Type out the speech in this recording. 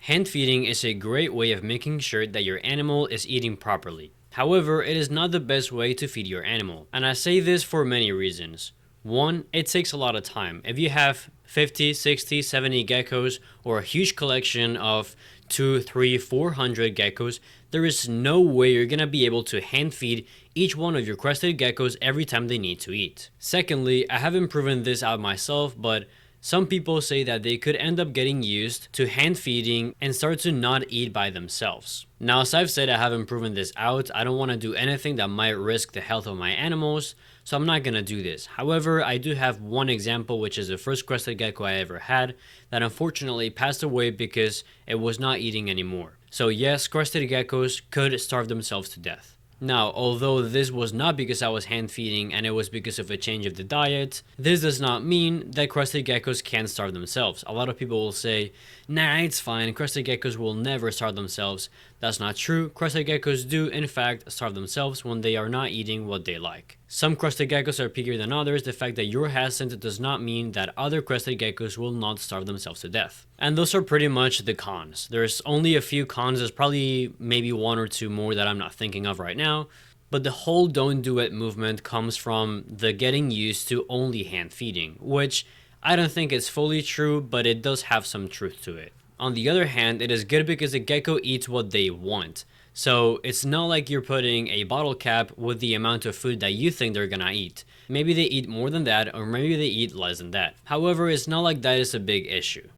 Hand feeding is a great way of making sure that your animal is eating properly. However, it is not the best way to feed your animal, and I say this for many reasons. One, it takes a lot of time. If you have 50, 60, 70 geckos or a huge collection of 2, 3, 400 geckos, there is no way you're gonna be able to hand feed each one of your crested geckos every time they need to eat. Secondly, I haven't proven this out myself, but some people say that they could end up getting used to hand feeding and start to not eat by themselves. Now, as I've said, I haven't proven this out. I don't want to do anything that might risk the health of my animals, so I'm not gonna do this. However, I do have one example, which is the first crested gecko I ever had that unfortunately passed away because it was not eating anymore. So yes, crested geckos could starve themselves to death. Now, although this was not because I was hand feeding and it was because of a change of the diet, this does not mean that crested geckos can't starve themselves. A lot of people will say, nah, it's fine, crested geckos will never starve themselves. That's not true. Crested geckos do, in fact, starve themselves when they are not eating what they like. Some crested geckos are pickier than others. The fact that you're hesitant does not mean that other crested geckos will not starve themselves to death. And those are pretty much the cons. There's only a few cons. There's probably maybe one or two more that I'm not thinking of right now. But the whole don't do it movement comes from the getting used to only hand feeding, which I don't think is fully true, but it does have some truth to it. On the other hand, it is good because the gecko eats what they want. So it's not like you're putting a bottle cap with the amount of food that you think they're gonna eat. Maybe they eat more than that, or maybe they eat less than that. However, it's not like that is a big issue.